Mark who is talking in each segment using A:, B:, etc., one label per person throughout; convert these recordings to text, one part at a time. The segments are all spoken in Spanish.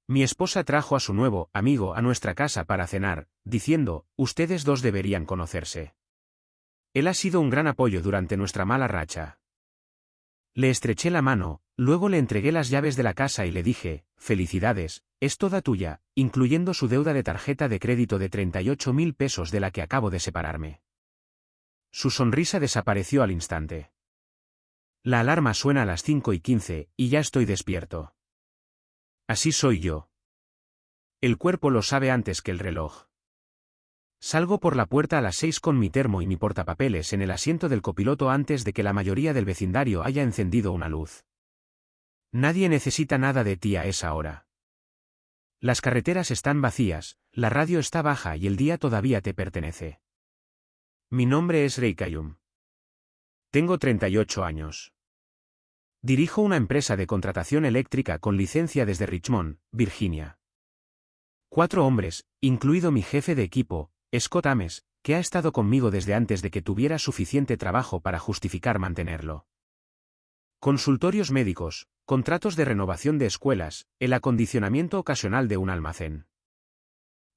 A: Mi esposa trajo a su nuevo amigo a nuestra casa para cenar, diciendo, ustedes dos deberían conocerse. Él ha sido un gran apoyo durante nuestra mala racha. Le estreché la mano, luego le entregué las llaves de la casa y le dije, felicidades, es toda tuya, incluyendo su deuda de tarjeta de crédito de 38.000 pesos de la que acabo de separarme. Su sonrisa desapareció al instante. La alarma suena a las 5:15 y ya estoy despierto. Así soy yo. El cuerpo lo sabe antes que el reloj. Salgo por la puerta a las 6 con mi termo y mi portapapeles en el asiento del copiloto antes de que la mayoría del vecindario haya encendido una luz. Nadie necesita nada de ti a esa hora. Las carreteras están vacías, la radio está baja y el día todavía te pertenece. Mi nombre es Reikayum. Tengo 38 años. Dirijo una empresa de contratación eléctrica con licencia desde Richmond, Virginia. 4 hombres, incluido mi jefe de equipo, Scott Ames, que ha estado conmigo desde antes de que tuviera suficiente trabajo para justificar mantenerlo. Consultorios médicos, contratos de renovación de escuelas, el acondicionamiento ocasional de un almacén.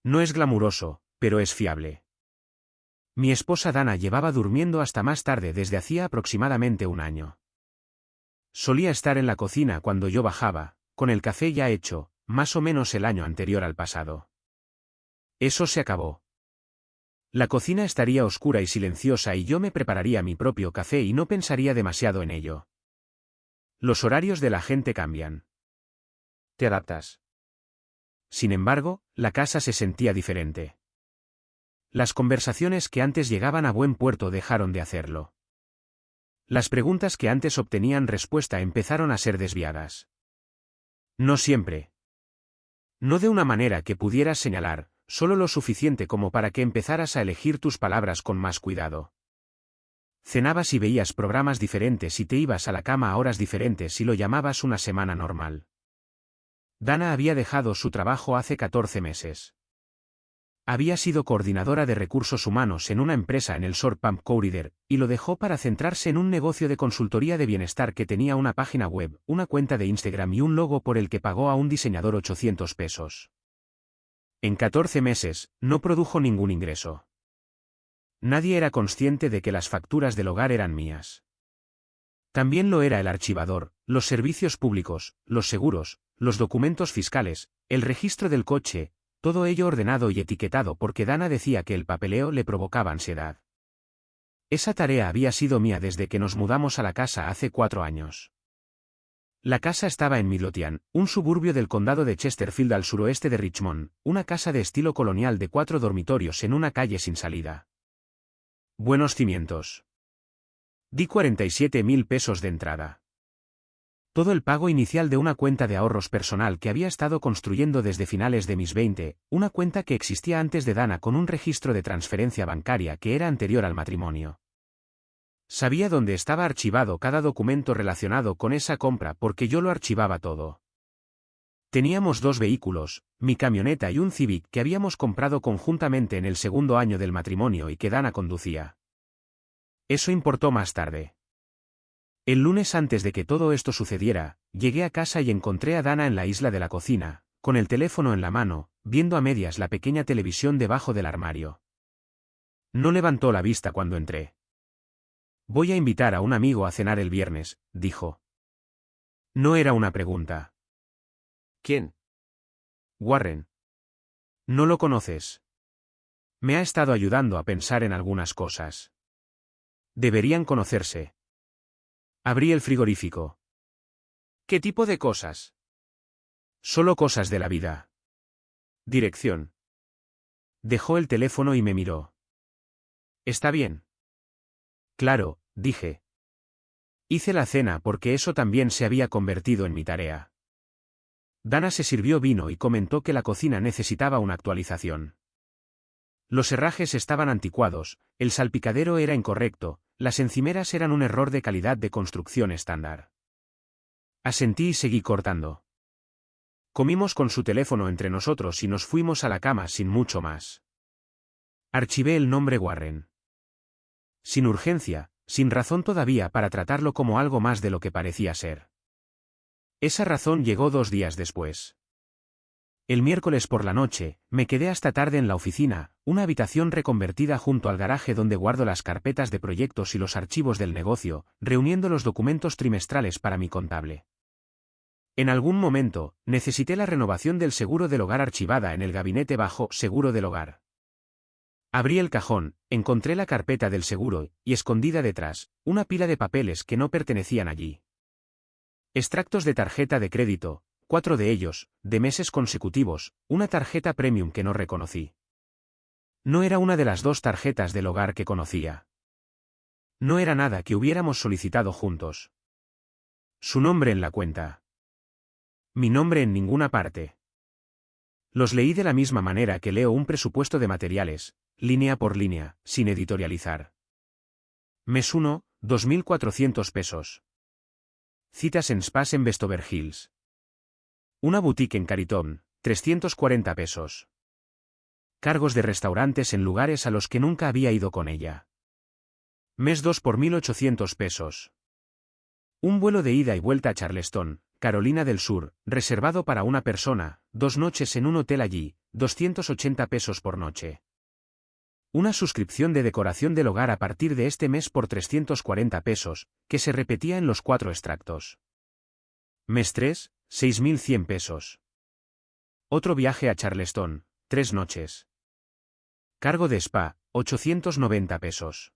A: No es glamuroso, pero es fiable. Mi esposa Dana llevaba durmiendo hasta más tarde desde hacía aproximadamente un año. Solía estar en la cocina cuando yo bajaba, con el café ya hecho, más o menos el año anterior al pasado. Eso se acabó. La cocina estaría oscura y silenciosa y yo me prepararía mi propio café y no pensaría demasiado en ello. Los horarios de la gente cambian. Te adaptas. Sin embargo, la casa se sentía diferente. Las conversaciones que antes llegaban a buen puerto dejaron de hacerlo. Las preguntas que antes obtenían respuesta empezaron a ser desviadas. No siempre. No de una manera que pudieras señalar, solo lo suficiente como para que empezaras a elegir tus palabras con más cuidado. Cenabas y veías programas diferentes y te ibas a la cama a horas diferentes y lo llamabas una semana normal. Dana había dejado su trabajo hace 14 meses. Había sido coordinadora de recursos humanos en una empresa en el Short Pump Corridor, y lo dejó para centrarse en un negocio de consultoría de bienestar que tenía una página web, una cuenta de Instagram y un logo por el que pagó a un diseñador 800 pesos. En 14 meses, no produjo ningún ingreso. Nadie era consciente de que las facturas del hogar eran mías. También lo era el archivador, los servicios públicos, los seguros, los documentos fiscales, el registro del coche, todo ello ordenado y etiquetado porque Dana decía que el papeleo le provocaba ansiedad. Esa tarea había sido mía desde que nos mudamos a la casa hace 4 años. La casa estaba en Midlothian, un suburbio del condado de Chesterfield al suroeste de Richmond, una casa de estilo colonial de 4 dormitorios en una calle sin salida. Buenos cimientos. Di 47.000 pesos de entrada. Todo el pago inicial de una cuenta de ahorros personal que había estado construyendo desde finales de mis 20, una cuenta que existía antes de Dana con un registro de transferencia bancaria que era anterior al matrimonio. Sabía dónde estaba archivado cada documento relacionado con esa compra porque yo lo archivaba todo. Teníamos 2 vehículos, mi camioneta y un Civic que habíamos comprado conjuntamente en el segundo año del matrimonio y que Dana conducía. Eso importó más tarde. El lunes antes de que todo esto sucediera, llegué a casa y encontré a Dana en la isla de la cocina, con el teléfono en la mano, viendo a medias la pequeña televisión debajo del armario. No levantó la vista cuando entré. Voy a invitar a un amigo a cenar el viernes, dijo. No era una pregunta. ¿Quién? Warren. ¿No lo conoces? Me ha estado ayudando a pensar en algunas cosas. Deberían conocerse. Abrí el frigorífico. ¿Qué tipo de cosas? Solo cosas de la vida. Dirección. Dejó el teléfono y me miró. ¿Está bien? Claro, dije. Hice la cena porque eso también se había convertido en mi tarea. Dana se sirvió vino y comentó que la cocina necesitaba una actualización. Los herrajes estaban anticuados, el salpicadero era incorrecto, las encimeras eran un error de calidad de construcción estándar. Asentí y seguí cortando. Comimos con su teléfono entre nosotros y nos fuimos a la cama sin mucho más. Archivé el nombre Warren. Sin urgencia, sin razón todavía para tratarlo como algo más de lo que parecía ser. Esa razón llegó 2 días después. El miércoles por la noche, me quedé hasta tarde en la oficina, una habitación reconvertida junto al garaje donde guardo las carpetas de proyectos y los archivos del negocio, reuniendo los documentos trimestrales para mi contable. En algún momento, necesité la renovación del seguro del hogar archivada en el gabinete bajo Seguro del hogar. Abrí el cajón, encontré la carpeta del seguro, y escondida detrás, una pila de papeles que no pertenecían allí. Extractos de tarjeta de crédito, 4 de ellos, de meses consecutivos, una tarjeta premium que no reconocí. No era una de las 2 tarjetas del hogar que conocía. No era nada que hubiéramos solicitado juntos. Su nombre en la cuenta. Mi nombre en ninguna parte. Los leí de la misma manera que leo un presupuesto de materiales, línea por línea, sin editorializar. Mes 1, 2.400 pesos. Citas en spas en Westover Hills. Una boutique en Caritón, 340 pesos. Cargos de restaurantes en lugares a los que nunca había ido con ella. Mes 2 por 1.800 pesos. Un vuelo de ida y vuelta a Charleston, Carolina del Sur, reservado para una persona, 2 noches en un hotel allí, 280 pesos por noche. Una suscripción de decoración del hogar a partir de este mes por 340 pesos, que se repetía en los 4 extractos. Mes 3, 6.100 pesos. Otro viaje a Charleston, 3 noches. Cargo de spa, 890 pesos.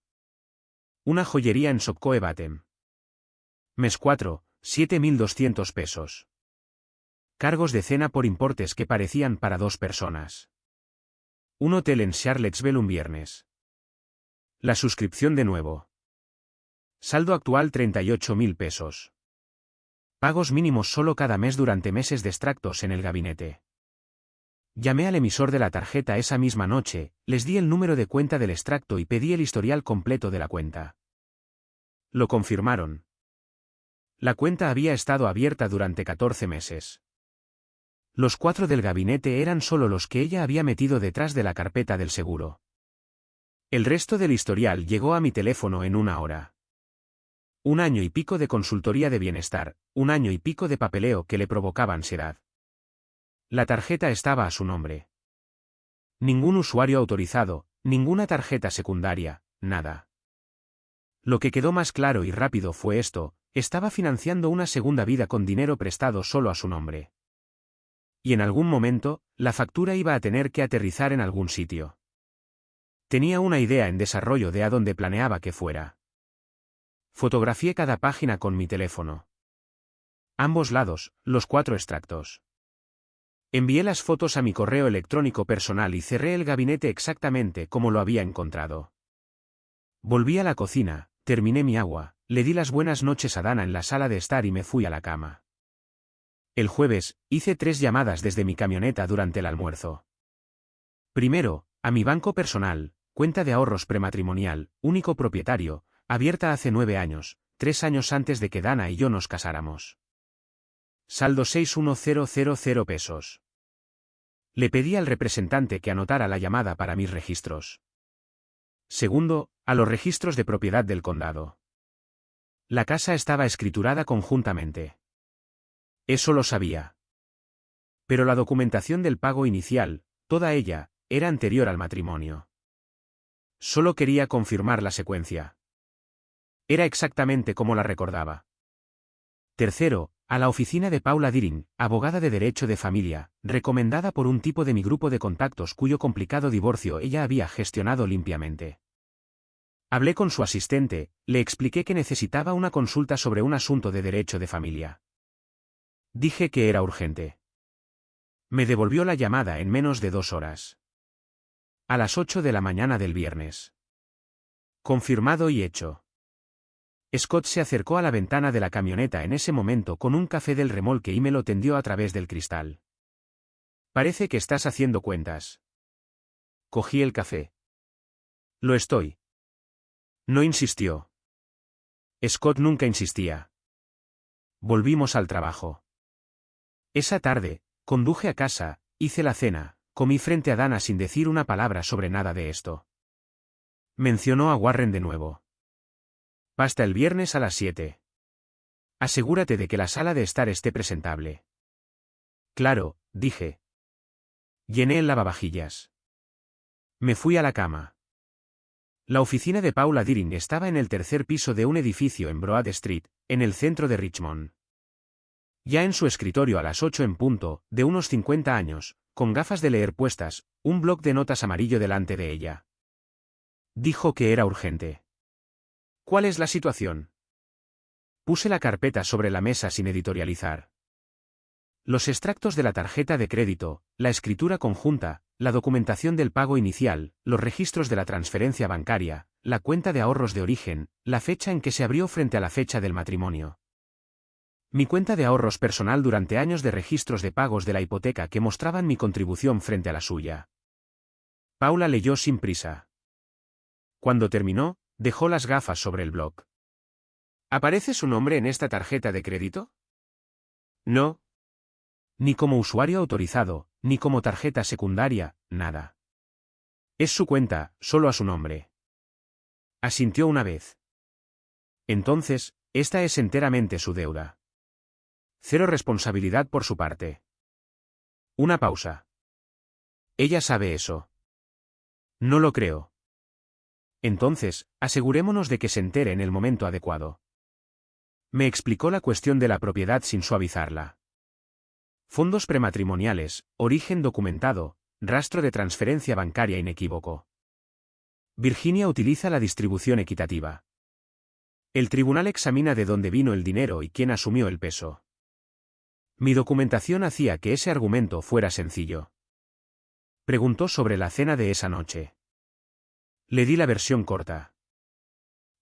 A: Una joyería en Sopcoe Batem. Mes 4, 7.200 pesos. Cargos de cena por importes que parecían para 2 personas. Un hotel en Charlottesville un viernes. La suscripción de nuevo. Saldo actual 38.000 pesos. Pagos mínimos solo cada mes durante meses de extractos en el gabinete. Llamé al emisor de la tarjeta esa misma noche, les di el número de cuenta del extracto y pedí el historial completo de la cuenta. Lo confirmaron. La cuenta había estado abierta durante 14 meses. Los 4 del gabinete eran solo los que ella había metido detrás de la carpeta del seguro. El resto del historial llegó a mi teléfono en 1 hora. 1 año y pico de consultoría de bienestar, 1 año y pico de papeleo que le provocaba ansiedad. La tarjeta estaba a su nombre. Ningún usuario autorizado, ninguna tarjeta secundaria, nada. Lo que quedó más claro y rápido fue esto: estaba financiando una segunda vida con dinero prestado solo a su nombre. Y en algún momento, la factura iba a tener que aterrizar en algún sitio. Tenía una idea en desarrollo de a dónde planeaba que fuera. Fotografié cada página con mi teléfono. Ambos lados, los 4 extractos. Envié las fotos a mi correo electrónico personal y cerré el gabinete exactamente como lo había encontrado. Volví a la cocina, terminé mi agua, le di las buenas noches a Dana en la sala de estar y me fui a la cama. El jueves, hice 3 llamadas desde mi camioneta durante el almuerzo. Primero, a mi banco personal, cuenta de ahorros prematrimonial, único propietario, abierta hace 9 años, 3 años antes de que Dana y yo nos casáramos. Saldo 61000 pesos. Le pedí al representante que anotara la llamada para mis registros. Segundo, a los registros de propiedad del condado. La casa estaba escriturada conjuntamente. Eso lo sabía. Pero la documentación del pago inicial, toda ella, era anterior al matrimonio. Solo quería confirmar la secuencia. Era exactamente como la recordaba. Tercero, a la oficina de Paula Deering, abogada de derecho de familia, recomendada por un tipo de mi grupo de contactos cuyo complicado divorcio ella había gestionado limpiamente. Hablé con su asistente, le expliqué que necesitaba una consulta sobre un asunto de derecho de familia. Dije que era urgente. Me devolvió la llamada en menos de 2 horas. A las 8 de la mañana del viernes. Confirmado y hecho. Scott se acercó a la ventana de la camioneta en ese momento con un café del remolque y me lo tendió a través del cristal. Parece que estás haciendo cuentas. Cogí el café. Lo estoy. No insistió. Scott nunca insistía. Volvimos al trabajo. Esa tarde, conduje a casa, hice la cena, comí frente a Dana sin decir una palabra sobre nada de esto. Mencionó a Warren de nuevo. Pasta el viernes a las 7. Asegúrate de que la sala de estar esté presentable. Claro, dije. Llené el lavavajillas. Me fui a la cama. La oficina de Paula Deering estaba en el tercer piso de un edificio en Broad Street, en el centro de Richmond. Ya en su escritorio a las 8 en punto, de unos 50 años, con gafas de leer puestas, un bloc de notas amarillo delante de ella. Dijo que era urgente. ¿Cuál es la situación? Puse la carpeta sobre la mesa sin editorializar. Los extractos de la tarjeta de crédito, la escritura conjunta, la documentación del pago inicial, los registros de la transferencia bancaria, la cuenta de ahorros de origen, la fecha en que se abrió frente a la fecha del matrimonio. Mi cuenta de ahorros personal durante años de registros de pagos de la hipoteca que mostraban mi contribución frente a la suya. Paula leyó sin prisa. Cuando terminó, dejó las gafas sobre el bloc. ¿Aparece su nombre en esta tarjeta de crédito? No. Ni como usuario autorizado, ni como tarjeta secundaria, nada. Es su cuenta, solo a su nombre. Asintió una vez. Entonces, esta es enteramente su deuda. Cero responsabilidad por su parte. Una pausa. Ella sabe eso. No lo creo. Entonces, asegurémonos de que se entere en el momento adecuado. Me explicó la cuestión de la propiedad sin suavizarla. Fondos prematrimoniales, origen documentado, rastro de transferencia bancaria inequívoco. Virginia utiliza la distribución equitativa. El tribunal examina de dónde vino el dinero y quién asumió el peso. Mi documentación hacía que ese argumento fuera sencillo. Preguntó sobre la cena de esa noche. Le di la versión corta.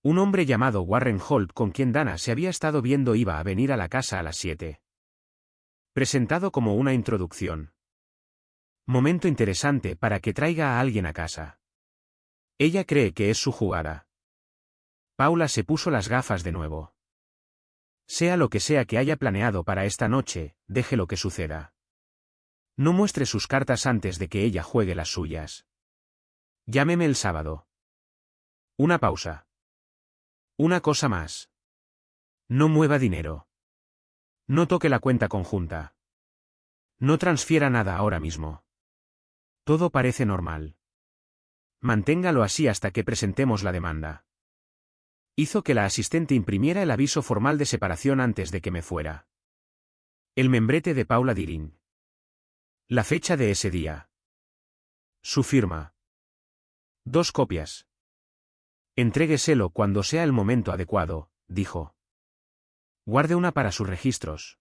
A: Un hombre llamado Warren Holt con quien Dana se había estado viendo iba a venir a la casa a las 7. Presentado como una introducción. Momento interesante para que traiga a alguien a casa. Ella cree que es su jugada. Paula se puso las gafas de nuevo. Sea lo que sea que haya planeado para esta noche, deje lo que suceda. No muestre sus cartas antes de que ella juegue las suyas. Llámeme el sábado. Una pausa. Una cosa más. No mueva dinero. No toque la cuenta conjunta. No transfiera nada ahora mismo. Todo parece normal. Manténgalo así hasta que presentemos la demanda. Hizo que la asistente imprimiera el aviso formal de separación antes de que me fuera. El membrete de Paula Deering. La fecha de ese día. Su firma. 2 copias. Entrégueselo cuando sea el momento adecuado, dijo. Guarde una para sus registros.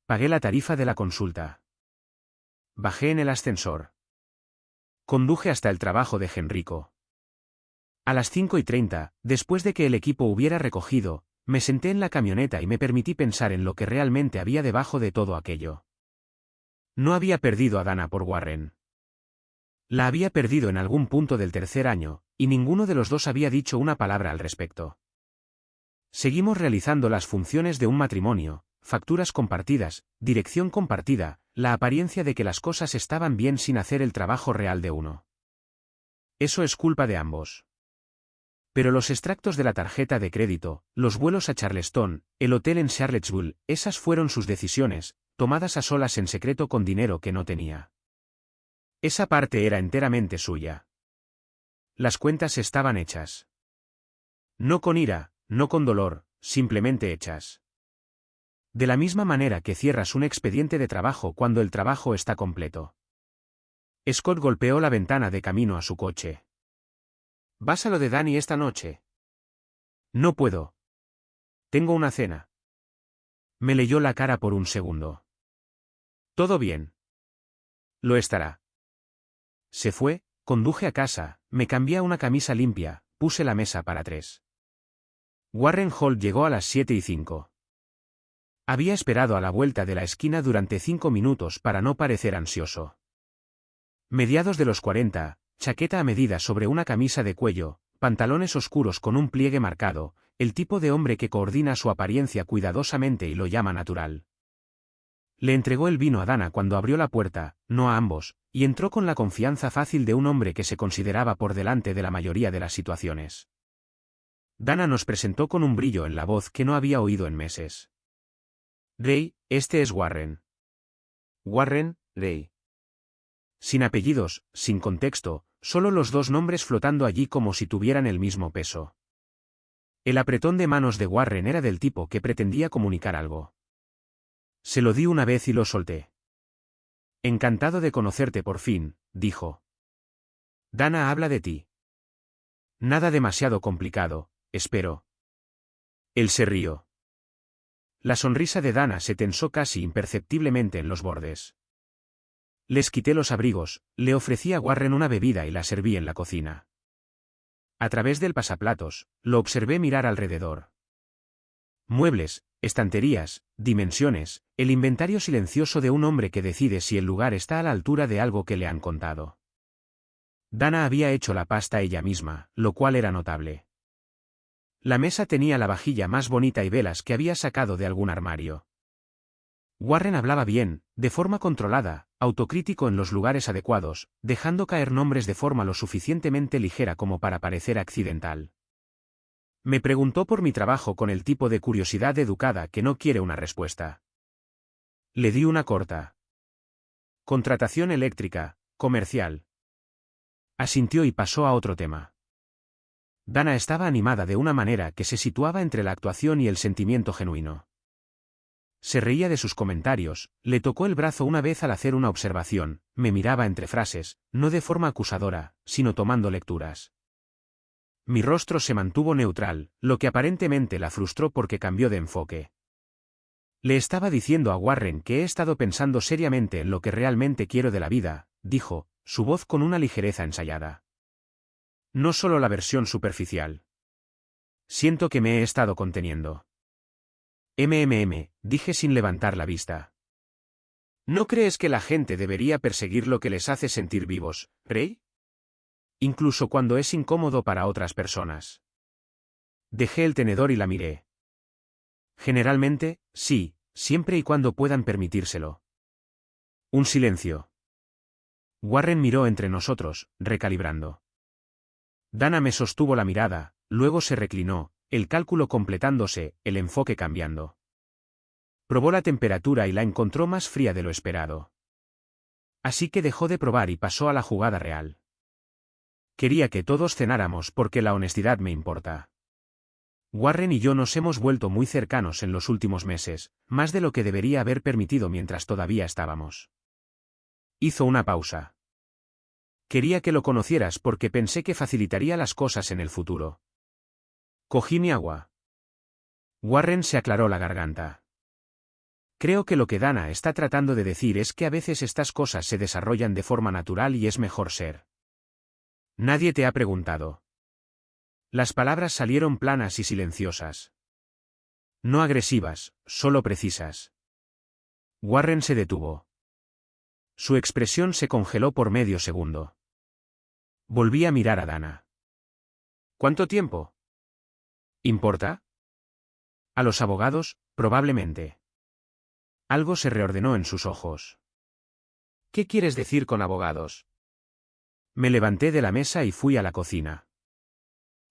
A: Pagué la tarifa de la consulta. Bajé en el ascensor. Conduje hasta el trabajo de Henrico. A las 5:30, después de que el equipo hubiera recogido, me senté en la camioneta y me permití pensar en lo que realmente había debajo de todo aquello. No había perdido a Dana por Warren. La había perdido en algún punto del tercer año, y ninguno de los dos había dicho una palabra al respecto. Seguimos realizando las funciones de un matrimonio, facturas compartidas, dirección compartida, la apariencia de que las cosas estaban bien sin hacer el trabajo real de uno. Eso es culpa de ambos. Pero los extractos de la tarjeta de crédito, los vuelos a Charleston, el hotel en Charlottesville, esas fueron sus decisiones, tomadas a solas en secreto con dinero que no tenía. Esa parte era enteramente suya. Las cuentas estaban hechas. No con ira, no con dolor, simplemente hechas. De la misma manera que cierras un expediente de trabajo cuando el trabajo está completo. Scott golpeó la ventana de camino a su coche. ¿Vas a lo de Danny esta noche? No puedo. Tengo una cena. Me leyó la cara por un segundo. Todo bien. Lo estará. Se fue, conduje a casa, me cambié a una camisa limpia, puse la mesa para 3. Warren Holt llegó a las 7:05. Había esperado a la vuelta de la esquina durante 5 minutos para no parecer ansioso. Mediados de los 40, chaqueta a medida sobre una camisa de cuello, pantalones oscuros con un pliegue marcado, el tipo de hombre que coordina su apariencia cuidadosamente y lo llama natural. Le entregó el vino a Dana cuando abrió la puerta, no a ambos, y entró con la confianza fácil de un hombre que se consideraba por delante de la mayoría de las situaciones. Dana nos presentó con un brillo en la voz que no había oído en meses. Ray, este es Warren. Warren, Ray. Sin apellidos, sin contexto, solo los dos nombres flotando allí como si tuvieran el mismo peso. El apretón de manos de Warren era del tipo que pretendía comunicar algo. Se lo di una vez y lo solté. Encantado de conocerte por fin, dijo. Dana habla de ti. Nada demasiado complicado, espero. Él se rió. La sonrisa de Dana se tensó casi imperceptiblemente en los bordes. Les quité los abrigos, le ofrecí a Warren una bebida y la serví en la cocina. A través del pasaplatos, lo observé mirar alrededor. Muebles, estanterías, dimensiones, el inventario silencioso de un hombre que decide si el lugar está a la altura de algo que le han contado. Dana había hecho la pasta ella misma, lo cual era notable. La mesa tenía la vajilla más bonita y velas que había sacado de algún armario. Warren hablaba bien, de forma controlada, autocrítico en los lugares adecuados, dejando caer nombres de forma lo suficientemente ligera como para parecer accidental. Me preguntó por mi trabajo con el tipo de curiosidad educada que no quiere una respuesta. Le di una corta. Contratación eléctrica, comercial. Asintió y pasó a otro tema. Dana estaba animada de una manera que se situaba entre la actuación y el sentimiento genuino. Se reía de sus comentarios, le tocó el brazo una vez al hacer una observación, me miraba entre frases, no de forma acusadora, sino tomando lecturas. Mi rostro se mantuvo neutral, lo que aparentemente la frustró porque cambió de enfoque. Le estaba diciendo a Warren que he estado pensando seriamente en lo que realmente quiero de la vida, dijo, su voz con una ligereza ensayada. No solo la versión superficial. Siento que me he estado conteniendo. Dije sin levantar la vista. ¿No crees que la gente debería perseguir lo que les hace sentir vivos, Rey? Incluso cuando es incómodo para otras personas. Dejé el tenedor y la miré. Generalmente, sí, siempre y cuando puedan permitírselo. Un silencio. Warren miró entre nosotros, recalibrando. Dana me sostuvo la mirada, luego se reclinó, el cálculo completándose, el enfoque cambiando. Probó la temperatura y la encontró más fría de lo esperado. Así que dejó de probar y pasó a la jugada real. Quería que todos cenáramos porque la honestidad me importa. Warren y yo nos hemos vuelto muy cercanos en los últimos meses, más de lo que debería haber permitido mientras todavía estábamos. Hizo una pausa. Quería que lo conocieras porque pensé que facilitaría las cosas en el futuro. Cogí mi agua. Warren se aclaró la garganta. Creo que lo que Dana está tratando de decir es que a veces estas cosas se desarrollan de forma natural y es mejor ser. Nadie te ha preguntado. Las palabras salieron planas y silenciosas. No agresivas, solo precisas. Warren se detuvo. Su expresión se congeló por medio segundo. Volví a mirar a Dana. ¿Cuánto tiempo? ¿Importa? A los abogados, probablemente. Algo se reordenó en sus ojos. ¿Qué quieres decir con abogados? Me levanté de la mesa y fui a la cocina.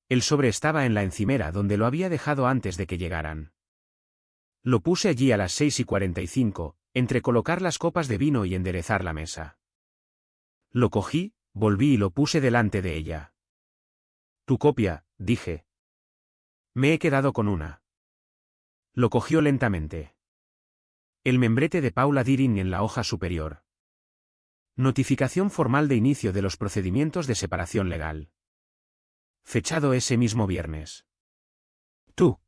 A: El sobre estaba en la encimera donde lo había dejado antes de que llegaran. Lo puse allí a las 6:45, entre colocar las copas de vino y enderezar la mesa. Lo cogí, volví y lo puse delante de ella. Tu copia, dije. Me he quedado con una. Lo cogió lentamente. El membrete de Paula Deering en la hoja superior. Notificación formal de inicio de los procedimientos de separación legal. Fechado ese mismo viernes. Tú.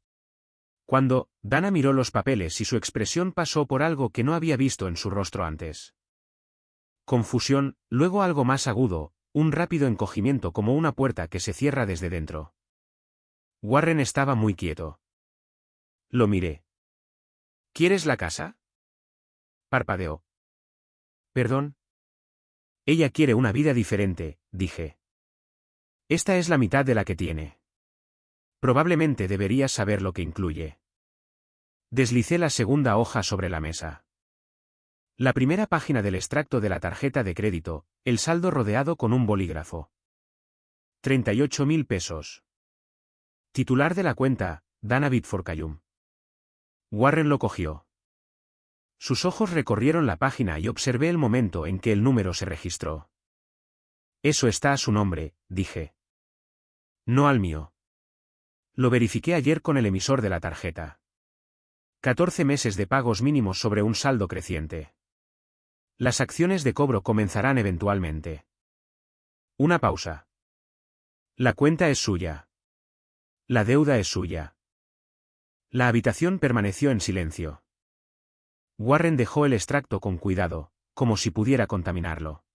A: Cuando, Dana miró los papeles y su expresión pasó por algo que no había visto en su rostro antes. Confusión, luego algo más agudo, un rápido encogimiento como una puerta que se cierra desde dentro. Warren estaba muy quieto. Lo miré. ¿Quieres la casa? Parpadeó. ¿Perdón? Ella quiere una vida diferente, dije. Esta es la mitad de la que tiene. Probablemente deberías saber lo que incluye. Deslicé la segunda hoja sobre la mesa. La primera página del extracto de la tarjeta de crédito, el saldo rodeado con un bolígrafo. 38.000 pesos. Titular de la cuenta, Dana Bitforcayum. Warren lo cogió. Sus ojos recorrieron la página y observé el momento en que el número se registró. Eso está a su nombre, dije. No al mío. Lo verifiqué ayer con el emisor de la tarjeta. 14 meses de pagos mínimos sobre un saldo creciente. Las acciones de cobro comenzarán eventualmente. Una pausa. La cuenta es suya. La deuda es suya. La habitación permaneció en silencio. Warren dejó el extracto con cuidado, como si pudiera contaminarlo.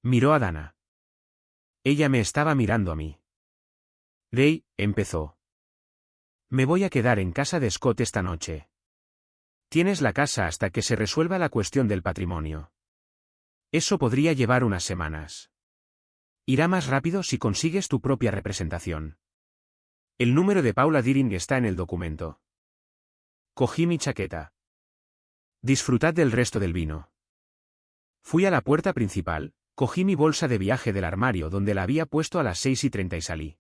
A: Miró a Dana. Ella me estaba mirando a mí. Ray, empezó. Me voy a quedar en casa de Scott esta noche. Tienes la casa hasta que se resuelva la cuestión del patrimonio. Eso podría llevar unas semanas. Irá más rápido si consigues tu propia representación. El número de Paula Deering está en el documento. Cogí mi chaqueta. Disfrutad del resto del vino. Fui a la puerta principal, cogí mi bolsa de viaje del armario donde la había puesto a las 6:30 y salí.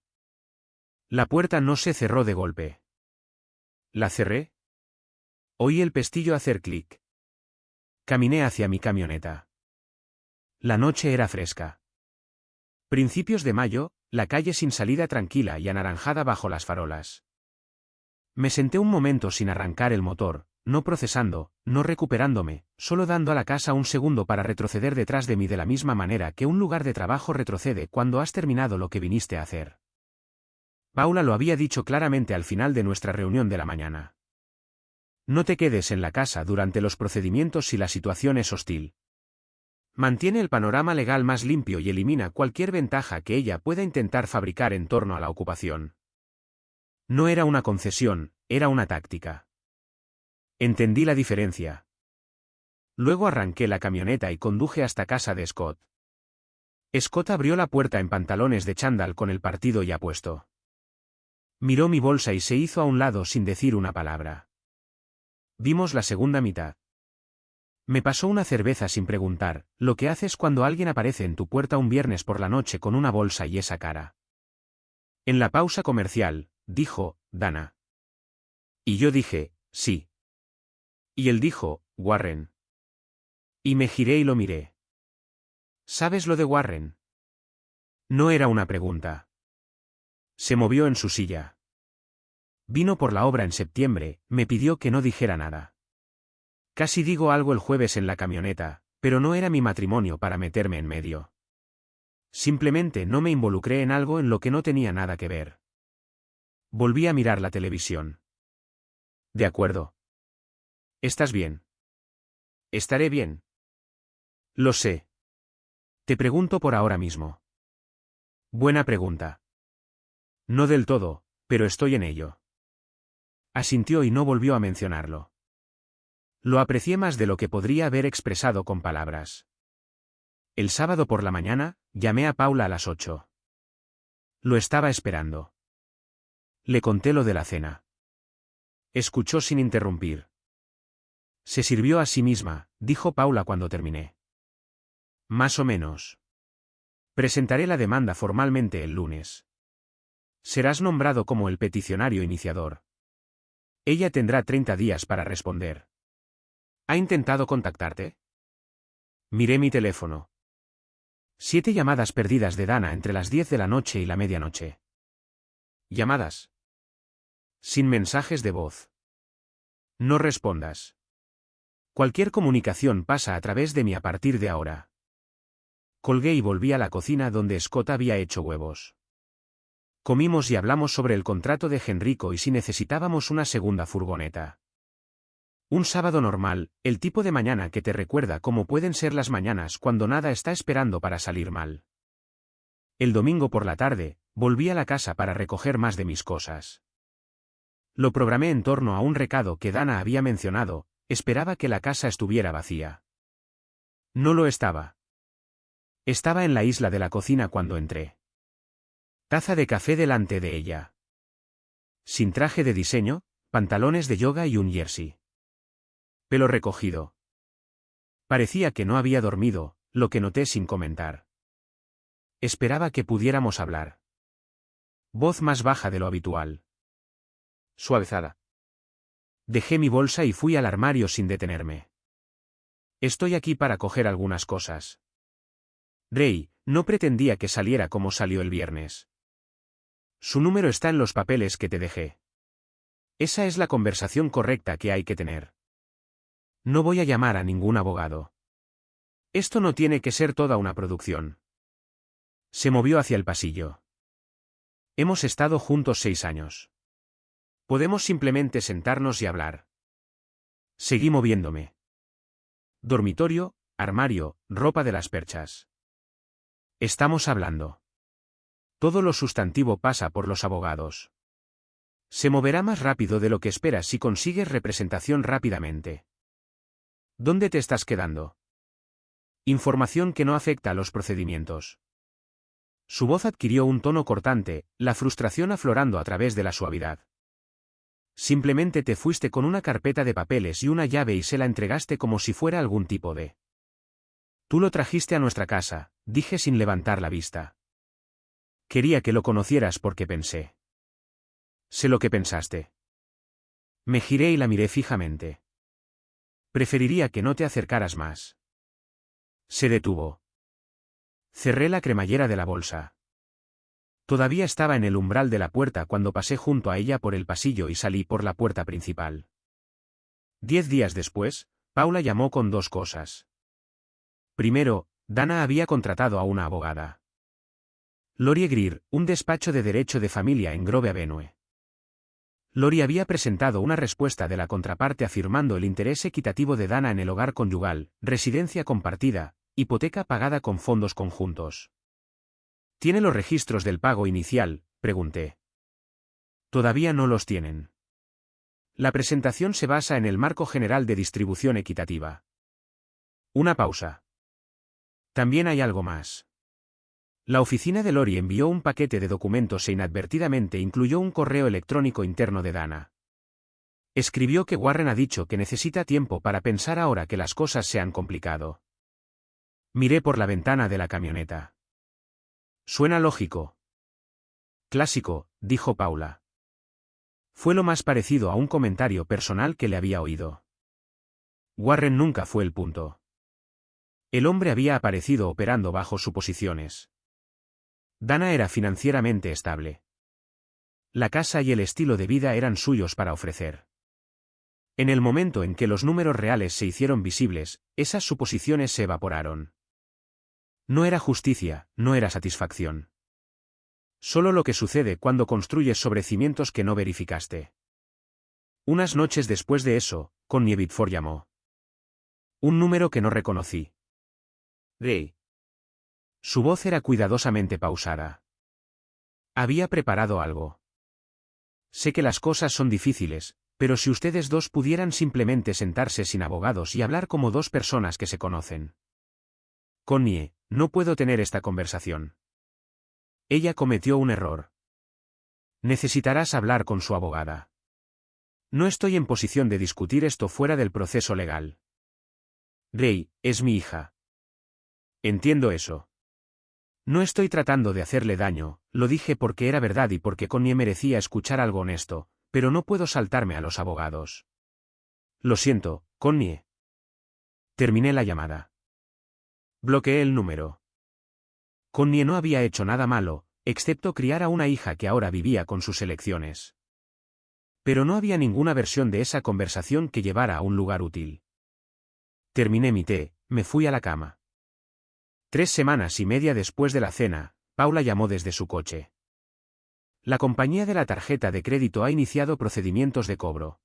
A: La puerta no se cerró de golpe. ¿La cerré? Oí el pestillo hacer clic. Caminé hacia mi camioneta. La noche era fresca. Principios de mayo, la calle sin salida tranquila y anaranjada bajo las farolas. Me senté un momento sin arrancar el motor, no procesando, no recuperándome, solo dando a la casa un segundo para retroceder detrás de mí de la misma manera que un lugar de trabajo retrocede cuando has terminado lo que viniste a hacer. Paula lo había dicho claramente al final de nuestra reunión de la mañana. No te quedes en la casa durante los procedimientos si la situación es hostil. Mantiene el panorama legal más limpio y elimina cualquier ventaja que ella pueda intentar fabricar en torno a la ocupación. No era una concesión, era una táctica. Entendí la diferencia. Luego arranqué la camioneta y conduje hasta casa de Scott. Scott abrió la puerta en pantalones de chándal con el partido ya puesto. Miró mi bolsa y se hizo a un lado sin decir una palabra. Vimos la segunda mitad. Me pasó una cerveza sin preguntar, lo que haces cuando alguien aparece en tu puerta un viernes por la noche con una bolsa y esa cara. En la pausa comercial, dijo, Dana. Y yo dije, sí. Y él dijo, Warren. Y me giré y lo miré. ¿Sabes lo de Warren? No era una pregunta. Se movió en su silla. Vino por la obra en septiembre, me pidió que no dijera nada. Casi digo algo el jueves en la camioneta, pero no era mi matrimonio para meterme en medio. Simplemente no me involucré en algo en lo que no tenía nada que ver. Volví a mirar la televisión. De acuerdo. ¿Estás bien? Estaré bien. Lo sé. Te pregunto por ahora mismo. Buena pregunta. No del todo, pero estoy en ello. Asintió y no volvió a mencionarlo. Lo aprecié más de lo que podría haber expresado con palabras. El sábado por la mañana, llamé a Paula a las 8. Lo estaba esperando. Le conté lo de la cena. Escuchó sin interrumpir. Se sirvió a sí misma, dijo Paula cuando terminé. Más o menos. Presentaré la demanda formalmente el lunes. Serás nombrado como el peticionario iniciador. Ella tendrá 30 días para responder. ¿Ha intentado contactarte? Miré mi teléfono. 7 llamadas perdidas de Dana entre las 10 de la noche y la medianoche. ¿Llamadas? Sin mensajes de voz. No respondas. Cualquier comunicación pasa a través de mí a partir de ahora. Colgué y volví a la cocina donde Scott había hecho huevos. Comimos y hablamos sobre el contrato de Henrico y si necesitábamos una segunda furgoneta. Un sábado normal, el tipo de mañana que te recuerda cómo pueden ser las mañanas cuando nada está esperando para salir mal. El domingo por la tarde, volví a la casa para recoger más de mis cosas. Lo programé en torno a un recado que Dana había mencionado, esperaba que la casa estuviera vacía. No lo estaba. Estaba en la isla de la cocina cuando entré. Taza de café delante de ella. Sin traje de diseño, pantalones de yoga y un jersey. Pelo recogido. Parecía que no había dormido, lo que noté sin comentar. Esperaba que pudiéramos hablar. Voz más baja de lo habitual. Suavezada. Dejé mi bolsa y fui al armario sin detenerme. Estoy aquí para coger algunas cosas. Ray, no pretendía que saliera como salió el viernes. Su número está en los papeles que te dejé. Esa es la conversación correcta que hay que tener. No voy a llamar a ningún abogado. Esto no tiene que ser toda una producción. Se movió hacia el pasillo. Hemos estado juntos 6 años. Podemos simplemente sentarnos y hablar. Seguí moviéndome. Dormitorio, armario, ropa de las perchas. Estamos hablando. Todo lo sustantivo pasa por los abogados. Se moverá más rápido de lo que esperas si consigues representación rápidamente. ¿Dónde te estás quedando? Información que no afecta a los procedimientos. Su voz adquirió un tono cortante, la frustración aflorando a través de la suavidad. Simplemente te fuiste con una carpeta de papeles y una llave y se la entregaste como si fuera algún tipo de... Tú lo trajiste a nuestra casa, dije sin levantar la vista. Quería que lo conocieras porque pensé. Sé lo que pensaste. Me giré y la miré fijamente. Preferiría que no te acercaras más. Se detuvo. Cerré la cremallera de la bolsa. Todavía estaba en el umbral de la puerta cuando pasé junto a ella por el pasillo y salí por la puerta principal. 10 días después, Paula llamó con 2 cosas. Primero, Dana había contratado a una abogada. Lori Greer, un despacho de derecho de familia en Grove Avenue. Lori había presentado una respuesta de la contraparte afirmando el interés equitativo de Dana en el hogar conyugal, residencia compartida, hipoteca pagada con fondos conjuntos. ¿Tiene los registros del pago inicial?, pregunté. Todavía no los tienen. La presentación se basa en el marco general de distribución equitativa. Una pausa. También hay algo más. La oficina de Lori envió un paquete de documentos e inadvertidamente incluyó un correo electrónico interno de Dana. Escribió que Warren ha dicho que necesita tiempo para pensar ahora que las cosas se han complicado. Miré por la ventana de la camioneta. Suena lógico. Clásico, dijo Paula. Fue lo más parecido a un comentario personal que le había oído. Warren nunca fue el punto. El hombre había aparecido operando bajo suposiciones. Dana era financieramente estable. La casa y el estilo de vida eran suyos para ofrecer. En el momento en que los números reales se hicieron visibles, esas suposiciones se evaporaron. No era justicia, no era satisfacción. Solo lo que sucede cuando construyes sobre cimientos que no verificaste. Unas noches después de eso, Connie Biddeford llamó. Un número que no reconocí. Ray. Su voz era cuidadosamente pausada. Había preparado algo. Sé que las cosas son difíciles, pero si ustedes dos pudieran simplemente sentarse sin abogados y hablar como 2 personas que se conocen. Connie, no puedo tener esta conversación. Ella cometió un error. Necesitarás hablar con su abogada. No estoy en posición de discutir esto fuera del proceso legal. Ray, es mi hija. Entiendo eso. No estoy tratando de hacerle daño, lo dije porque era verdad y porque Connie merecía escuchar algo honesto, pero no puedo saltarme a los abogados. Lo siento, Connie. Terminé la llamada. Bloqueé el número. Connie no había hecho nada malo, excepto criar a una hija que ahora vivía con sus elecciones. Pero no había ninguna versión de esa conversación que llevara a un lugar útil. Terminé mi té, me fui a la cama. 3 semanas y media después de la cena, Paula llamó desde su coche. La compañía de la tarjeta de crédito ha iniciado procedimientos de cobro.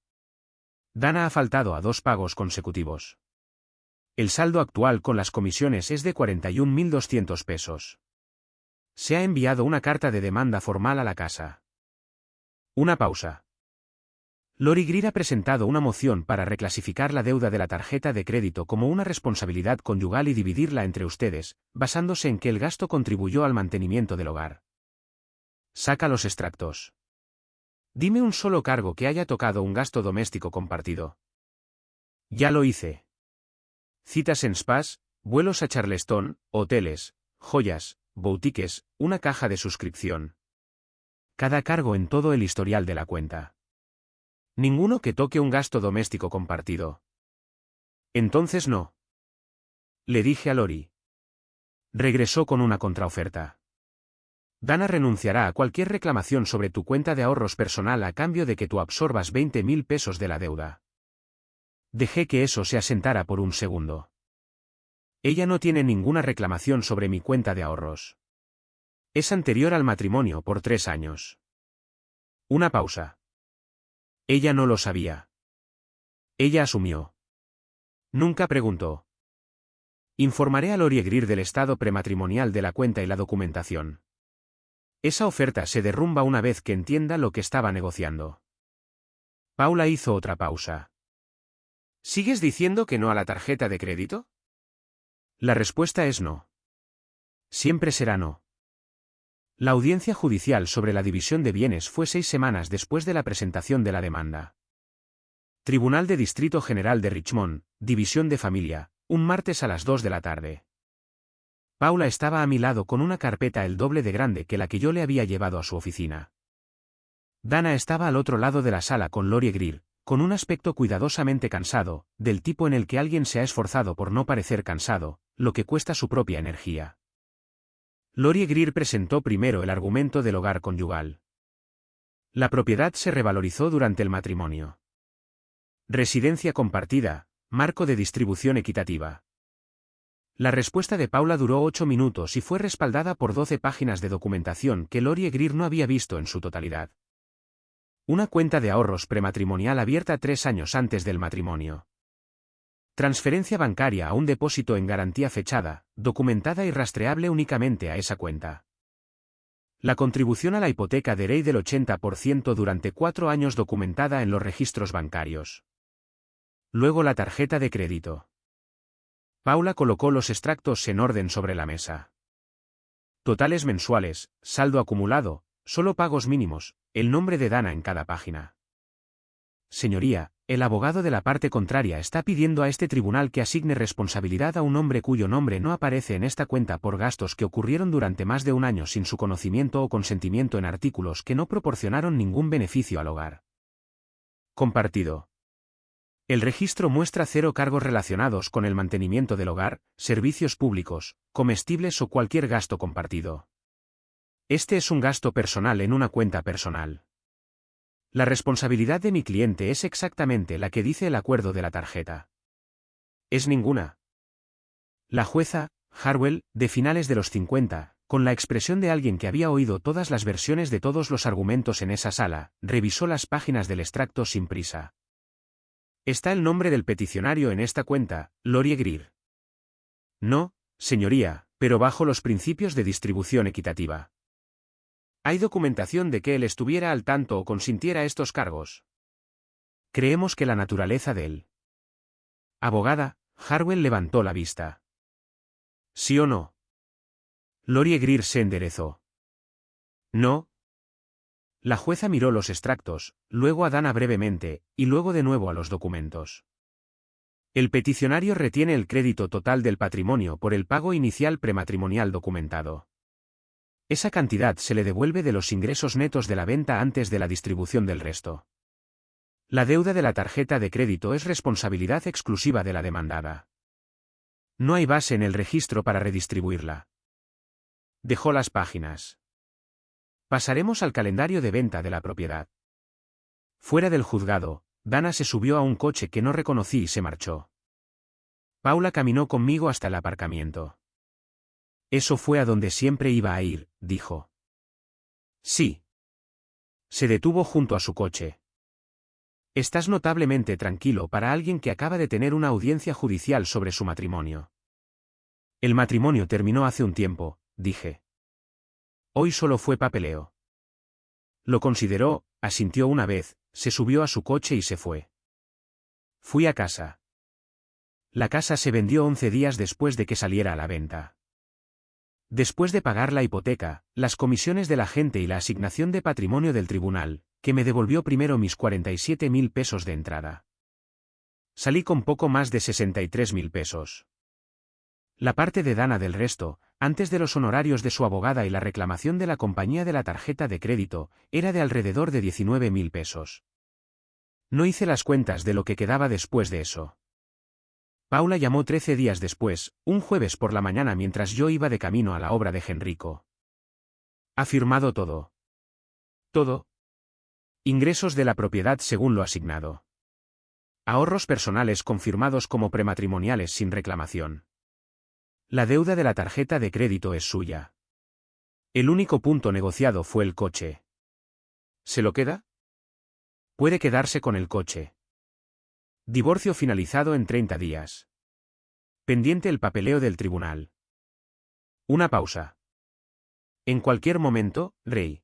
A: Dana ha faltado a 2 pagos consecutivos. El saldo actual con las comisiones es de 41.200 pesos. Se ha enviado una carta de demanda formal a la casa. Una pausa. Lori Greer ha presentado una moción para reclasificar la deuda de la tarjeta de crédito como una responsabilidad conyugal y dividirla entre ustedes, basándose en que el gasto contribuyó al mantenimiento del hogar. Saca los extractos. Dime un solo cargo que haya tocado un gasto doméstico compartido. Ya lo hice. Citas en spas, vuelos a Charleston, hoteles, joyas, boutiques, una caja de suscripción. Cada cargo en todo el historial de la cuenta. Ninguno que toque un gasto doméstico compartido. Entonces no. Le dije a Lori. Regresó con una contraoferta. Dana renunciará a cualquier reclamación sobre tu cuenta de ahorros personal a cambio de que tú absorbas 20.000 pesos de la deuda. Dejé que eso se asentara por un segundo. Ella no tiene ninguna reclamación sobre mi cuenta de ahorros. Es anterior al matrimonio por 3 años. Una pausa. Ella no lo sabía. Ella asumió. Nunca preguntó. Informaré a Lori Greer del estado prematrimonial de la cuenta y la documentación. Esa oferta se derrumba una vez que entienda lo que estaba negociando. Paula hizo otra pausa. ¿Sigues diciendo que no a la tarjeta de crédito? La respuesta es no. Siempre será no. La audiencia judicial sobre la división de bienes fue 6 semanas después de la presentación de la demanda. Tribunal de Distrito General de Richmond, División de Familia, un martes a las 2 de la tarde. Paula estaba a mi lado con una carpeta el doble de grande que la que yo le había llevado a su oficina. Dana estaba al otro lado de la sala con Lori Greer, con un aspecto cuidadosamente cansado, del tipo en el que alguien se ha esforzado por no parecer cansado, lo que cuesta su propia energía. Lori Greer presentó primero el argumento del hogar conyugal. La propiedad se revalorizó durante el matrimonio. Residencia compartida, marco de distribución equitativa. La respuesta de Paula duró 8 minutos y fue respaldada por 12 páginas de documentación que Lori Greer no había visto en su totalidad. Una cuenta de ahorros prematrimonial abierta 3 años antes del matrimonio. Transferencia bancaria a un depósito en garantía fechada, documentada y rastreable únicamente a esa cuenta. La contribución a la hipoteca de ley del 80% durante 4 años documentada en los registros bancarios. Luego la tarjeta de crédito. Paula colocó los extractos en orden sobre la mesa. Totales mensuales, saldo acumulado, solo pagos mínimos, el nombre de Dana en cada página. Señoría, el abogado de la parte contraria está pidiendo a este tribunal que asigne responsabilidad a un hombre cuyo nombre no aparece en esta cuenta por gastos que ocurrieron durante más de un año sin su conocimiento o consentimiento en artículos que no proporcionaron ningún beneficio al hogar. Compartido. El registro muestra 0 cargos relacionados con el mantenimiento del hogar, servicios públicos, comestibles o cualquier gasto compartido. Este es un gasto personal en una cuenta personal. La responsabilidad de mi cliente es exactamente la que dice el acuerdo de la tarjeta. Es ninguna. La jueza, Harwell, de finales de los 50, con la expresión de alguien que había oído todas las versiones de todos los argumentos en esa sala, revisó las páginas del extracto sin prisa. ¿Está el nombre del peticionario en esta cuenta, Lori Greer? No, señoría, pero bajo los principios de distribución equitativa. ¿Hay documentación de que él estuviera al tanto o consintiera estos cargos? Creemos que la naturaleza de él. Abogada, Harwell levantó la vista. ¿Sí o no? Lori Greer se enderezó. No. La jueza miró los extractos, luego a Dana brevemente, y luego de nuevo a los documentos. El peticionario retiene el crédito total del patrimonio por el pago inicial prematrimonial documentado. Esa cantidad se le devuelve de los ingresos netos de la venta antes de la distribución del resto. La deuda de la tarjeta de crédito es responsabilidad exclusiva de la demandada. No hay base en el registro para redistribuirla. Dejó las páginas. Pasaremos al calendario de venta de la propiedad. Fuera del juzgado, Dana se subió a un coche que no reconocí y se marchó. Paula caminó conmigo hasta el aparcamiento. Eso fue a donde siempre iba a ir, dijo. Sí. Se detuvo junto a su coche. Estás notablemente tranquilo para alguien que acaba de tener una audiencia judicial sobre su matrimonio. El matrimonio terminó hace un tiempo, dije. Hoy solo fue papeleo. Lo consideró, asintió una vez, se subió a su coche y se fue. Fui a casa. La casa se vendió 11 días después de que saliera a la venta. Después de pagar la hipoteca, las comisiones del agente y la asignación de patrimonio del tribunal, que me devolvió primero mis 47.000 pesos de entrada. Salí con poco más de 63.000 pesos. La parte de Dana del resto, antes de los honorarios de su abogada y la reclamación de la compañía de la tarjeta de crédito, era de alrededor de 19.000 pesos. No hice las cuentas de lo que quedaba después de eso. Paula llamó 13 días después, un jueves por la mañana mientras yo iba de camino a la obra de Henrico. ¿Ha firmado todo? Todo. Ingresos de la propiedad según lo asignado. Ahorros personales confirmados como prematrimoniales sin reclamación. La deuda de la tarjeta de crédito es suya. El único punto negociado fue el coche. ¿Se lo queda? Puede quedarse con el coche. Divorcio finalizado en 30 días. Pendiente el papeleo del tribunal. Una pausa. En cualquier momento, Rey.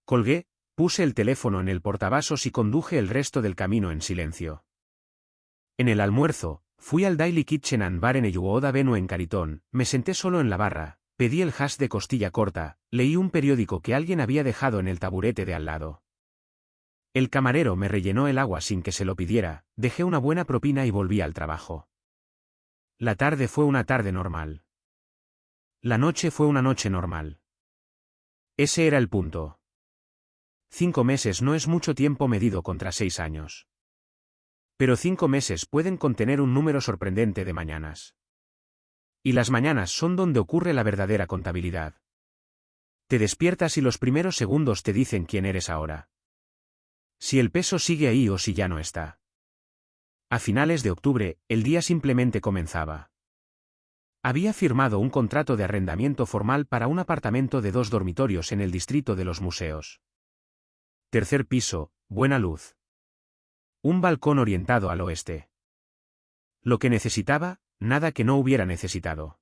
A: Colgué, puse el teléfono en el portavasos y conduje el resto del camino en silencio. En el almuerzo, fui al Daily Kitchen and Bar en Eyugoda Avenue en Caritón, me senté solo en la barra, pedí el hash de costilla corta, leí un periódico que alguien había dejado en el taburete de al lado. El camarero me rellenó el agua sin que se lo pidiera, dejé una buena propina y volví al trabajo. La tarde fue una tarde normal. La noche fue una noche normal. Ese era el punto. 5 meses no es mucho tiempo medido contra 6 años. Pero 5 meses pueden contener un número sorprendente de mañanas. Y las mañanas son donde ocurre la verdadera contabilidad. Te despiertas y los primeros segundos te dicen quién eres ahora. Si el peso sigue ahí o si ya no está. A finales de octubre, el día simplemente comenzaba. Había firmado un contrato de arrendamiento formal para un apartamento de 2 dormitorios en el distrito de los museos. Tercer piso, buena luz. Un balcón orientado al oeste. Lo que necesitaba, nada que no hubiera necesitado.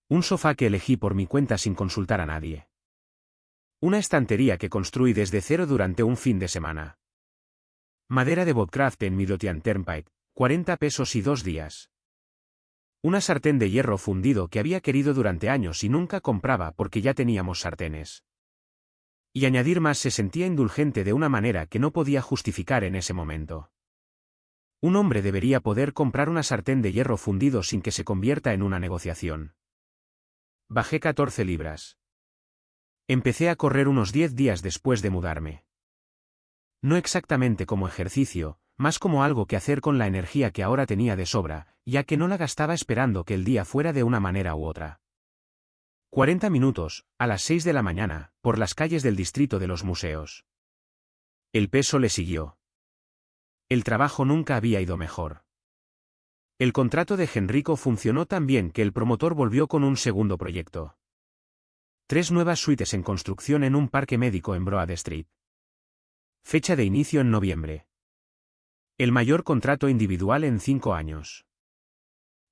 A: Un sofá que elegí por mi cuenta sin consultar a nadie. Una estantería que construí desde cero durante un fin de semana. Madera de Bobcraft en Midlothian Turnpike, 40 pesos y 2 días. Una sartén de hierro fundido que había querido durante años y nunca compraba porque ya teníamos sartenes. Y añadir más se sentía indulgente de una manera que no podía justificar en ese momento. Un hombre debería poder comprar una sartén de hierro fundido sin que se convierta en una negociación. Bajé 14 libras. Empecé a correr unos 10 días después de mudarme. No exactamente como ejercicio, más como algo que hacer con la energía que ahora tenía de sobra, ya que no la gastaba esperando que el día fuera de una manera u otra. 40 minutos, a las 6 de la mañana, por las calles del distrito de los museos. El peso le siguió. El trabajo nunca había ido mejor. El contrato de Henrico funcionó tan bien que el promotor volvió con un segundo proyecto. 3 nuevas suites en construcción en un parque médico en Broad Street. Fecha de inicio en noviembre. El mayor contrato individual en 5 años.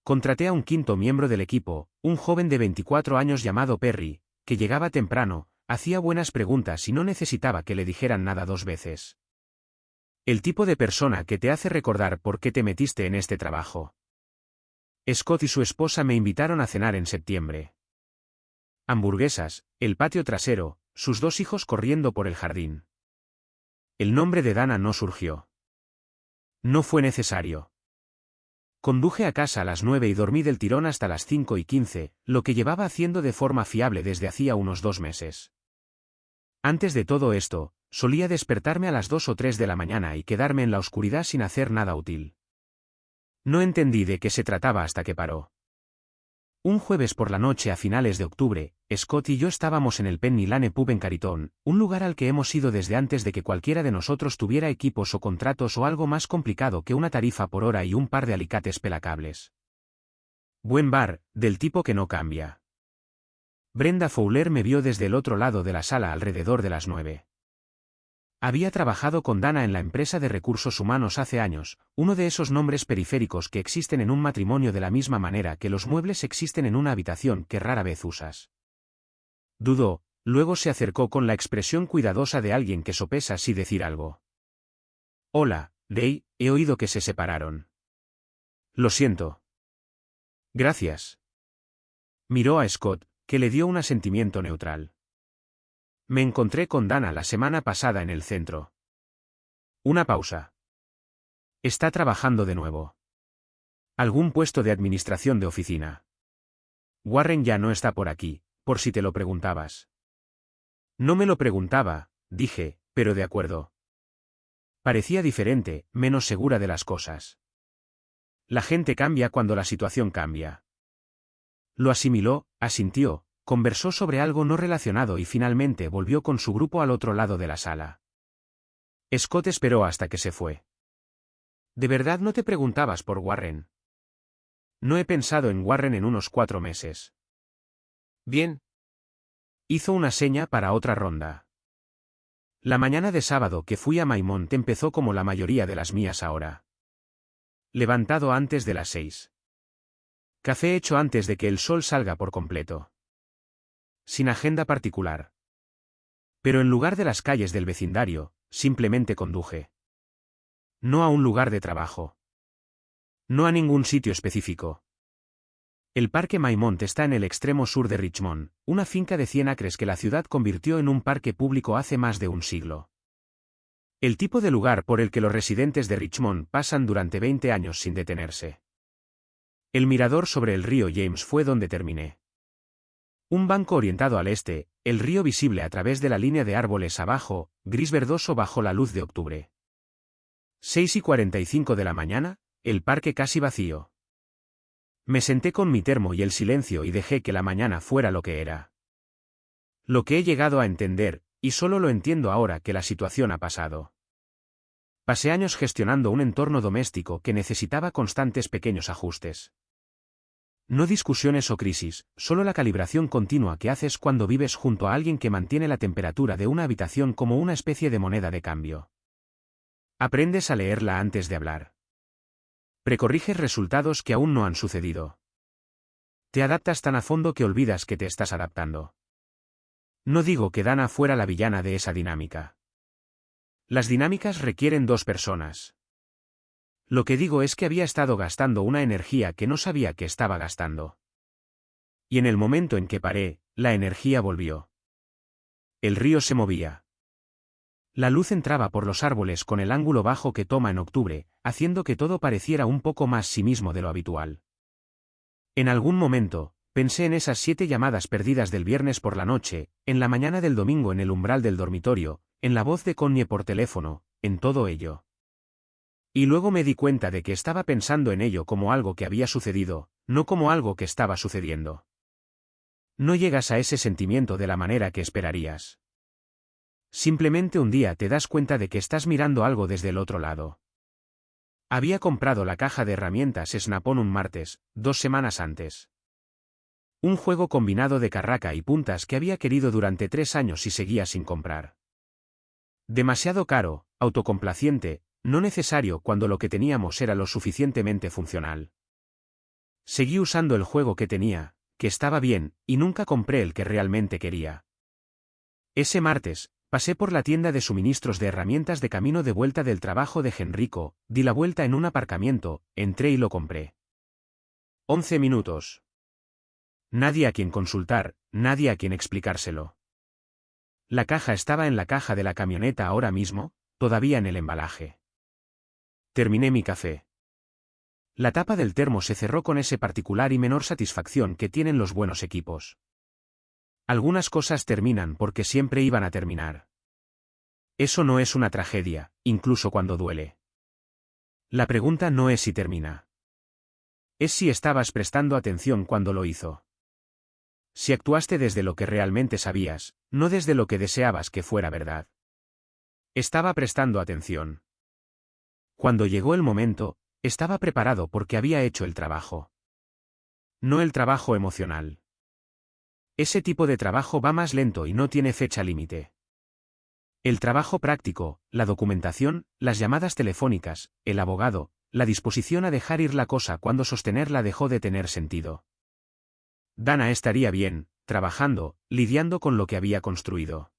A: Contraté a un quinto miembro del equipo, un joven de 24 años llamado Perry, que llegaba temprano, hacía buenas preguntas y no necesitaba que le dijeran nada 2 veces. El tipo de persona que te hace recordar por qué te metiste en este trabajo. Scott y su esposa me invitaron a cenar en septiembre. Hamburguesas, el patio trasero, sus 2 hijos corriendo por el jardín. El nombre de Dana no surgió. No fue necesario. Conduje a casa a las 9 y dormí del tirón hasta las 5:15, lo que llevaba haciendo de forma fiable desde hacía unos 2 meses. Antes de todo esto, solía despertarme a las 2 o 3 de la mañana y quedarme en la oscuridad sin hacer nada útil. No entendí de qué se trataba hasta que paró. Un jueves por la noche a finales de octubre, Scott y yo estábamos en el Penny Lane Pub en Caritón, un lugar al que hemos ido desde antes de que cualquiera de nosotros tuviera equipos o contratos o algo más complicado que una tarifa por hora y un par de alicates pelacables. Buen bar, del tipo que no cambia. Brenda Fowler me vio desde el otro lado de la sala alrededor de las 9. Había trabajado con Dana en la empresa de recursos humanos hace años, uno de esos nombres periféricos que existen en un matrimonio de la misma manera que los muebles existen en una habitación que rara vez usas. Dudó, luego se acercó con la expresión cuidadosa de alguien que sopesa si decir algo. Hola, Day, he oído que se separaron. Lo siento. Gracias. Miró a Scott, que le dio un asentimiento neutral. Me encontré con Dana la semana pasada en el centro. Una pausa. Está trabajando de nuevo. Algún puesto de administración de oficina. Warren ya no está por aquí, por si te lo preguntabas. No me lo preguntaba, dije, pero de acuerdo. Parecía diferente, menos segura de las cosas. La gente cambia cuando la situación cambia. Lo asimiló, asintió, conversó sobre algo no relacionado y finalmente volvió con su grupo al otro lado de la sala. Scott esperó hasta que se fue. ¿De verdad no te preguntabas por Warren? No he pensado en Warren en unos 4 meses. Bien. Hizo una seña para otra ronda. La mañana de sábado que fui a Maimont empezó como la mayoría de las mías ahora. Levantado antes de las 6. Café hecho antes de que el sol salga por completo. Sin agenda particular. Pero en lugar de las calles del vecindario, simplemente conduje. No a un lugar de trabajo. No a ningún sitio específico. El Parque Maimont está en el extremo sur de Richmond, una finca de 100 acres que la ciudad convirtió en un parque público hace más de un siglo. El tipo de lugar por el que los residentes de Richmond pasan durante 20 años sin detenerse. El mirador sobre el río James fue donde terminé. Un banco orientado al este, el río visible a través de la línea de árboles abajo, gris verdoso bajo la luz de octubre. 6:45 de la mañana, el parque casi vacío. Me senté con mi termo y el silencio y dejé que la mañana fuera lo que era. Lo que he llegado a entender, y solo lo entiendo ahora que la situación ha pasado. Pasé años gestionando un entorno doméstico que necesitaba constantes pequeños ajustes. No discusiones o crisis, solo la calibración continua que haces cuando vives junto a alguien que mantiene la temperatura de una habitación como una especie de moneda de cambio. Aprendes a leerla antes de hablar. Precorriges resultados que aún no han sucedido. Te adaptas tan a fondo que olvidas que te estás adaptando. No digo que Dana fuera la villana de esa dinámica. Las dinámicas requieren 2 personas. Lo que digo es que había estado gastando una energía que no sabía que estaba gastando. Y en el momento en que paré, la energía volvió. El río se movía. La luz entraba por los árboles con el ángulo bajo que toma en octubre, haciendo que todo pareciera un poco más sí mismo de lo habitual. En algún momento, pensé en esas 7 llamadas perdidas del viernes por la noche, en la mañana del domingo en el umbral del dormitorio, en la voz de Connie por teléfono, en todo ello. Y luego me di cuenta de que estaba pensando en ello como algo que había sucedido, no como algo que estaba sucediendo. No llegas a ese sentimiento de la manera que esperarías. Simplemente un día te das cuenta de que estás mirando algo desde el otro lado. Había comprado la caja de herramientas Snap-on un martes, 2 semanas antes. Un juego combinado de carraca y puntas que había querido durante 3 años y seguía sin comprar. Demasiado caro, autocomplaciente, no necesario cuando lo que teníamos era lo suficientemente funcional. Seguí usando el juego que tenía, que estaba bien, y nunca compré el que realmente quería. Ese martes, pasé por la tienda de suministros de herramientas de camino de vuelta del trabajo de Henrico, di la vuelta en un aparcamiento, entré y lo compré. 11 minutos. Nadie a quien consultar, nadie a quien explicárselo. La caja estaba en la caja de la camioneta ahora mismo, todavía en el embalaje. Terminé mi café. La tapa del termo se cerró con ese particular y menor satisfacción que tienen los buenos equipos. Algunas cosas terminan porque siempre iban a terminar. Eso no es una tragedia, incluso cuando duele. La pregunta no es si termina. Es si estabas prestando atención cuando lo hizo. Si actuaste desde lo que realmente sabías, no desde lo que deseabas que fuera verdad. Estaba prestando atención. Cuando llegó el momento, estaba preparado porque había hecho el trabajo. No el trabajo emocional. Ese tipo de trabajo va más lento y no tiene fecha límite. El trabajo práctico, la documentación, las llamadas telefónicas, el abogado, la disposición a dejar ir la cosa cuando sostenerla dejó de tener sentido. Dana estaría bien, trabajando, lidiando con lo que había construido.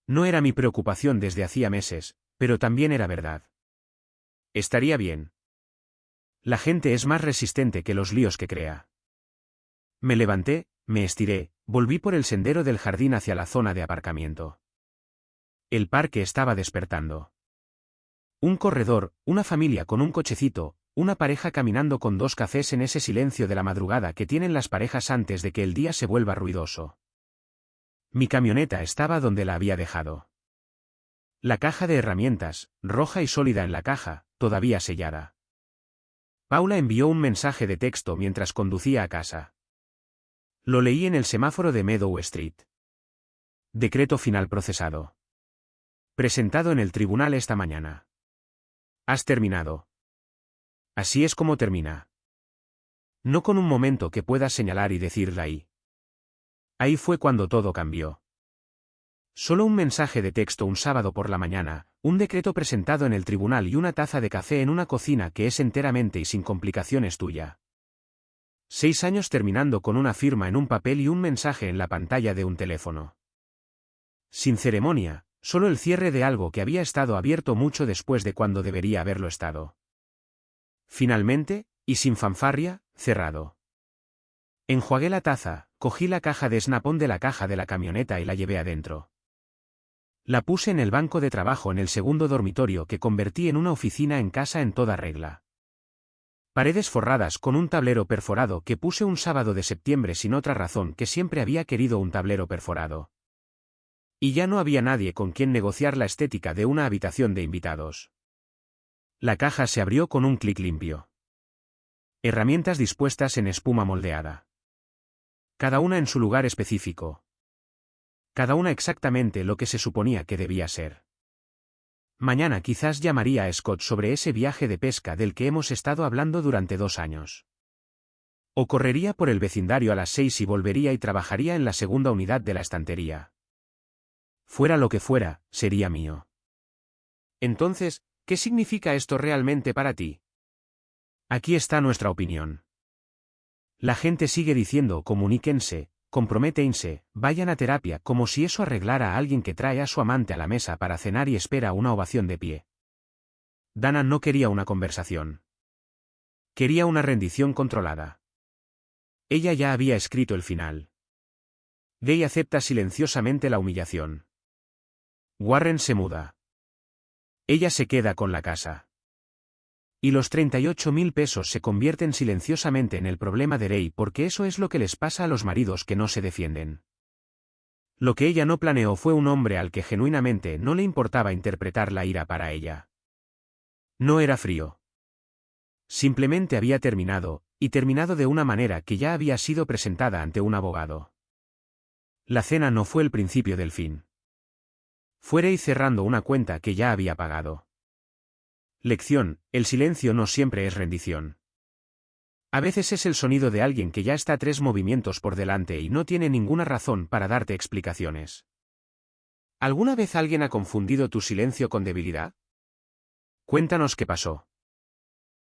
A: No era mi preocupación desde hacía meses, pero también era verdad. Estaría bien. La gente es más resistente que los líos que crea. Me levanté, me estiré, volví por el sendero del jardín hacia la zona de aparcamiento. El parque estaba despertando. Un corredor, una familia con un cochecito, una pareja caminando con 2 cafés en ese silencio de la madrugada que tienen las parejas antes de que el día se vuelva ruidoso. Mi camioneta estaba donde la había dejado. La caja de herramientas, roja y sólida en la caja, todavía sellada. Paula envió un mensaje de texto mientras conducía a casa. Lo leí en el semáforo de Meadow Street. Decreto final procesado. Presentado en el tribunal esta mañana. Has terminado. Así es como termina. No con un momento que puedas señalar y decirle ahí. Ahí fue cuando todo cambió. Solo un mensaje de texto un sábado por la mañana, un decreto presentado en el tribunal y una taza de café en una cocina que es enteramente y sin complicaciones tuya. 6 años terminando con una firma en un papel y un mensaje en la pantalla de un teléfono. Sin ceremonia, solo el cierre de algo que había estado abierto mucho después de cuando debería haberlo estado. Finalmente, y sin fanfarria, cerrado. Enjuagué la taza, cogí la caja de Snap-on de la caja de la camioneta y la llevé adentro. La puse en el banco de trabajo en el segundo dormitorio que convertí en una oficina en casa en toda regla. Paredes forradas con un tablero perforado que puse un sábado de septiembre sin otra razón que siempre había querido un tablero perforado. Y ya no había nadie con quien negociar la estética de una habitación de invitados. La caja se abrió con un clic limpio. Herramientas dispuestas en espuma moldeada. Cada una en su lugar específico. Cada una exactamente lo que se suponía que debía ser. Mañana quizás llamaría a Scott sobre ese viaje de pesca del que hemos estado hablando durante 2 años. O correría por el vecindario a las 6 y volvería y trabajaría en la segunda unidad de la estantería. Fuera lo que fuera, sería mío. Entonces, ¿qué significa esto realmente para ti? Aquí está nuestra opinión. La gente sigue diciendo comuníquense, comprométense, vayan a terapia como si eso arreglara a alguien que trae a su amante a la mesa para cenar y espera una ovación de pie. Dana no quería una conversación. Quería una rendición controlada. Ella ya había escrito el final. Gay acepta silenciosamente la humillación. Warren se muda. Ella se queda con la casa. Y los 38.000 pesos se convierten silenciosamente en el problema de Ray porque eso es lo que les pasa a los maridos que no se defienden. Lo que ella no planeó fue un hombre al que genuinamente no le importaba interpretar la ira para ella. No era frío. Simplemente había terminado, y terminado de una manera que ya había sido presentada ante un abogado. La cena no fue el principio del fin. Fue Ray cerrando una cuenta que ya había pagado. Lección: el silencio no siempre es rendición. A veces es el sonido de alguien que ya está 3 movimientos por delante y no tiene ninguna razón para darte explicaciones. ¿Alguna vez alguien ha confundido tu silencio con debilidad? Cuéntanos qué pasó.